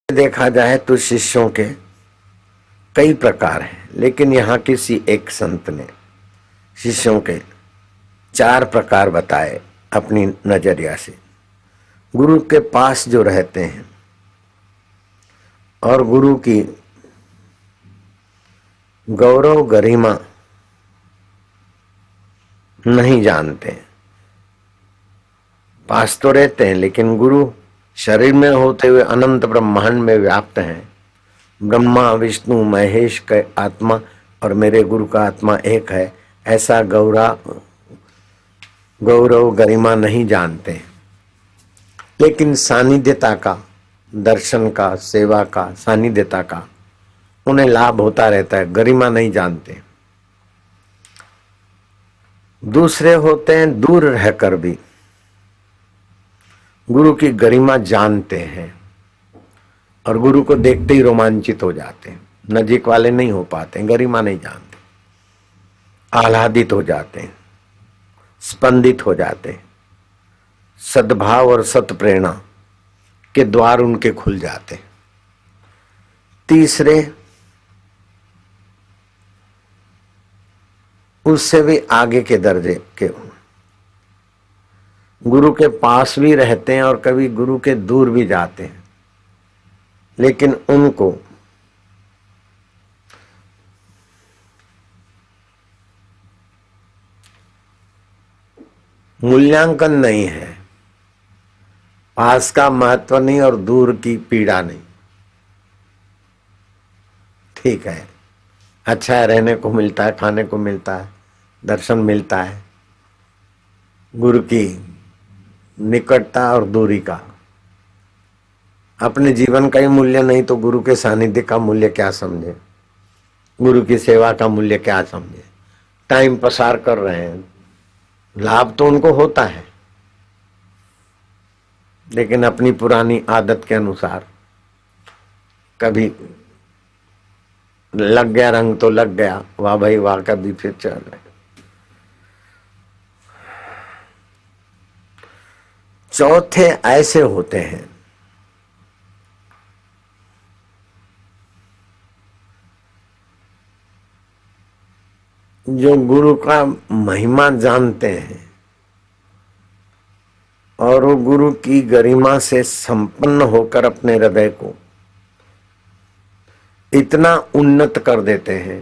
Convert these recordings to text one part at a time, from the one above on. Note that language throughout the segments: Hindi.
देखा जाए तो शिष्यों के कई प्रकार हैं, लेकिन यहाँ किसी एक संत ने शिष्यों के 4 प्रकार बताए अपनी नजरिया से। गुरु के पास जो रहते हैं और गुरु की गौरव गरिमा नहीं जानते, पास तो रहते हैं लेकिन गुरु शरीर में होते हुए अनंत ब्रह्मांड में व्याप्त हैं। ब्रह्मा विष्णु महेश का आत्मा और मेरे गुरु का आत्मा एक है, ऐसा गौरव गरिमा नहीं जानते। लेकिन सानिध्यता का, दर्शन का, सेवा का, सानिध्यता का उन्हें लाभ होता रहता है, गरिमा नहीं जानते। दूसरे होते हैं दूर रहकर भी गुरु की गरिमा जानते हैं और गुरु को देखते ही रोमांचित हो जाते हैं। नजीक वाले नहीं हो पाते, गरिमा नहीं जानते, आह्लादित हो जाते हैं, स्पंदित हो जाते हैं। सद्भाव और सत प्रेरणा के द्वार उनके खुल जाते हैं। तीसरे उससे भी आगे के दर्जे के गुरु के पास भी रहते हैं और कभी गुरु के दूर भी जाते हैं, लेकिन उनको मूल्यांकन नहीं है, पास का महत्व नहीं और दूर की पीड़ा नहीं। ठीक है, अच्छा है, रहने को मिलता है, खाने को मिलता है, दर्शन मिलता है। गुरु की निकटता और दूरी का अपने जीवन का ही मूल्य नहीं तो गुरु के सानिध्य का मूल्य क्या समझे, गुरु की सेवा का मूल्य क्या समझे। टाइम पसार कर रहे हैं, लाभ तो उनको होता है, लेकिन अपनी पुरानी आदत के अनुसार कभी लग गया रंग तो लग गया, वाह भाई वाह, कभी फिर चल रहे। चौथे ऐसे होते हैं जो गुरु का महिमा जानते हैं और वो गुरु की गरिमा से संपन्न होकर अपने हृदय को इतना उन्नत कर देते हैं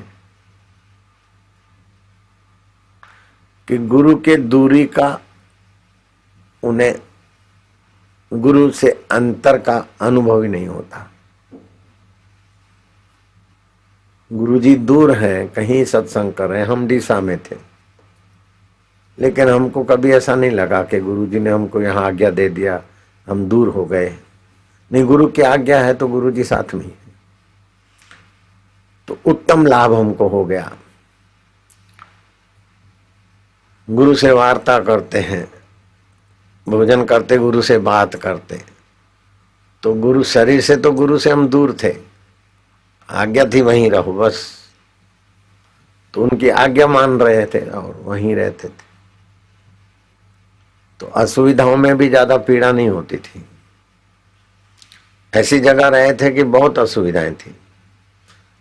कि गुरु के दूरी का उन्हें गुरु से अंतर का अनुभव ही नहीं होता। गुरुजी दूर हैं, कहीं सत्संग कर रहे हैं, हम डीसा में थे, लेकिन हमको कभी ऐसा नहीं लगा कि गुरुजी ने हमको यहाँ आज्ञा दे दिया, हम दूर हो गए। नहीं, गुरु की आज्ञा है तो गुरुजी साथ में ही है, तो उत्तम लाभ हमको हो गया। गुरु से वार्ता करते हैं, भोजन करते, गुरु से बात करते, तो गुरु शरीर से तो गुरु से हम दूर थे, आज्ञा थी वहीं रहो बस, तो उनकी आज्ञा मान रहे थे और वहीं रहते थे, तो असुविधाओं में भी ज्यादा पीड़ा नहीं होती थी। ऐसी जगह रहे थे कि बहुत असुविधाएं थी,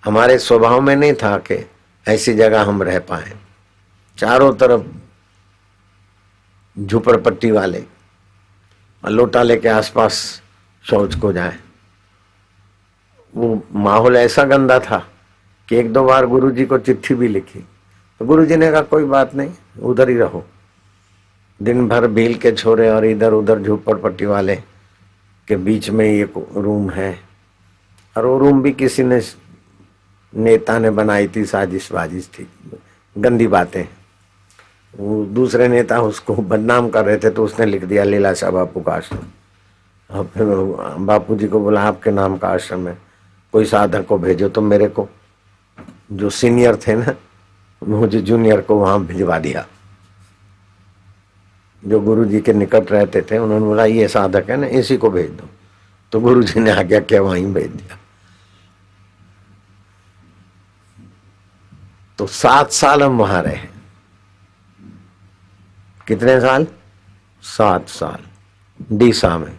हमारे स्वभाव में नहीं था कि ऐसी जगह हम रह पाए। चारों तरफ झुपड़पट्टी वाले, लोटाले के आसपास शौच को जाए, वो माहौल ऐसा गंदा था कि 1-2 बार गुरुजी को चिट्ठी भी लिखी तो गुरुजी ने कहा कोई बात नहीं, उधर ही रहो। दिन भर भील के छोरे और इधर उधर झुपड़पट्टी वाले के बीच में ये रूम है, और वो रूम भी किसी ने, नेता ने बनाई थी, साजिश वाजिश थी, गंदी बातें। वो दूसरे नेता उसको बदनाम कर रहे थे तो उसने लिख दिया लीलाशाह बापू का आश्रम। अब फिर बापू जी को बोला आपके नाम का आश्रम है, कोई साधक को भेजो, तो मेरे को जो सीनियर थे ना, मुझे जूनियर को वहां भिजवा दिया। जो गुरु जी के निकट रहते थे उन्होंने बोला ये साधक है ना, इसी को भेज दो, तो गुरु जी ने आज्ञा किया, वहीं भेज दिया। तो 7 साल हम वहां रहे। कितने साल? 7 साल डीसा में।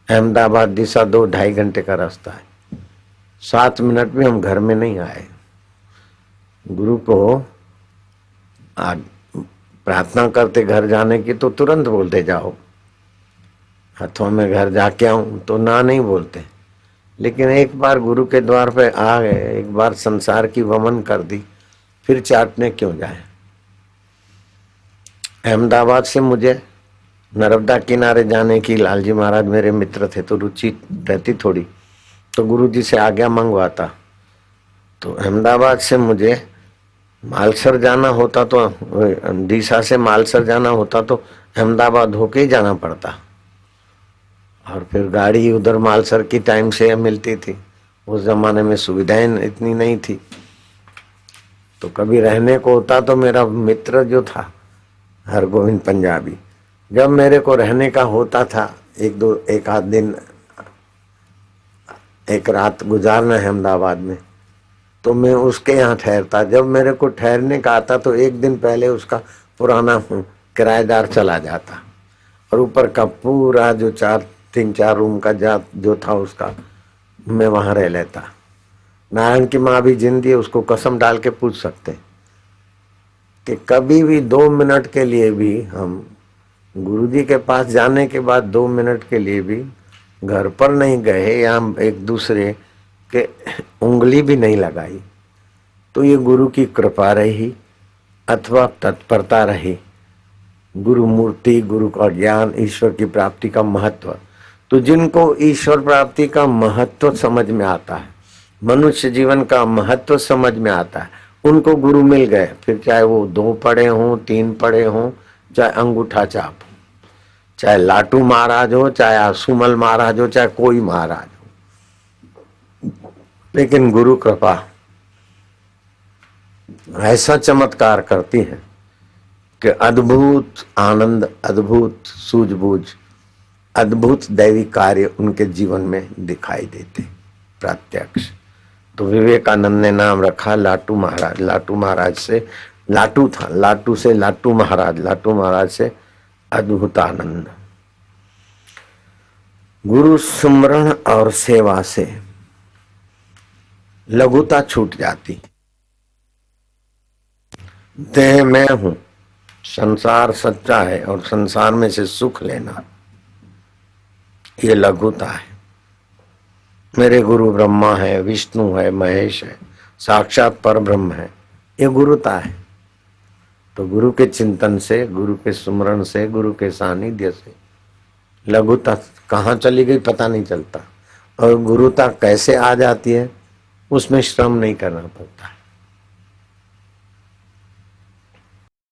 अहमदाबाद दिशा 2-2.5 घंटे का रास्ता है। 7 मिनट में हम घर में नहीं आए। गुरु को आज प्रार्थना करते घर जाने की तो तुरंत बोलते जाओ, हाथों में घर जाके आऊं तो ना नहीं बोलते। लेकिन एक बार गुरु के द्वार पे आ गए, एक बार संसार की वमन कर दी, फिर चाटने क्यों जाए। अहमदाबाद से मुझे नर्मदा किनारे जाने की, लालजी महाराज मेरे मित्र थे तो रुचि रहती थोड़ी, तो गुरु जी से आज्ञा मंगवाता। तो अहमदाबाद से मुझे मालसर जाना होता, तो डीसा से मालसर जाना होता तो अहमदाबाद होके ही जाना पड़ता, और फिर गाड़ी उधर मालसर की टाइम से मिलती थी। उस जमाने में सुविधाएं इतनी नहीं थी। तो कभी रहने को होता तो मेरा मित्र जो था हरगोविंद पंजाबी, जब मेरे को रहने का होता था, एक आध दिन एक रात गुजारना है अहमदाबाद में, तो मैं उसके यहाँ ठहरता। जब मेरे को ठहरने का आता तो एक दिन पहले उसका पुराना किराएदार चला जाता, और ऊपर का पूरा जो 3-4 रूम का जो था उसका, मैं वहां रह लेता। नारायण की माँ भी जिंदी है, उसको कसम डाल के पूछ सकते कि कभी भी 2 मिनट के लिए भी हम गुरुजी के पास जाने के बाद 2 मिनट के लिए भी घर पर नहीं गए या एक दूसरे के उंगली भी नहीं लगाई, तो ये गुरु की कृपा रही अथवा तत्परता रही। गुरु मूर्ति, गुरु का ज्ञान, ईश्वर की प्राप्ति का महत्व। तो जिनको ईश्वर प्राप्ति का महत्व समझ में आता है, मनुष्य जीवन का महत्व समझ में आता है, उनको गुरु मिल गए। फिर चाहे वो 2 पढ़े हों, 3 पढ़े हों, चाहे अंगूठा चाप हो, चाहे लाटू महाराज हो, चाहे आसुमल महाराज हो, चाहे कोई महाराज हो, लेकिन गुरु कृपा ऐसा चमत्कार करती है कि अद्भुत आनंद, अद्भुत सूझबूझ, अद्भुत दैवी कार्य उनके जीवन में दिखाई देते प्रत्यक्ष। तो विवेकानंद ने नाम रखा लाटू महाराज। लाटू महाराज से लाटू था, लाटू से लाटू महाराज, लाटू महाराज से अद्भुत आनंद। गुरु सुमरण और सेवा से लघुता छूट जाती। देह मैं हूं, संसार सच्चा है और संसार में से सुख लेना, ये लघुता है। मेरे गुरु ब्रह्मा है, विष्णु है, महेश है, साक्षात पर ब्रह्म है, ये गुरुता है। तो गुरु के चिंतन से, गुरु के सुमरण से, गुरु के सानिध्य से लघुता कहाँ चली गई पता नहीं चलता। और गुरुता कैसे आ जाती है, उसमें श्रम नहीं करना पड़ता है।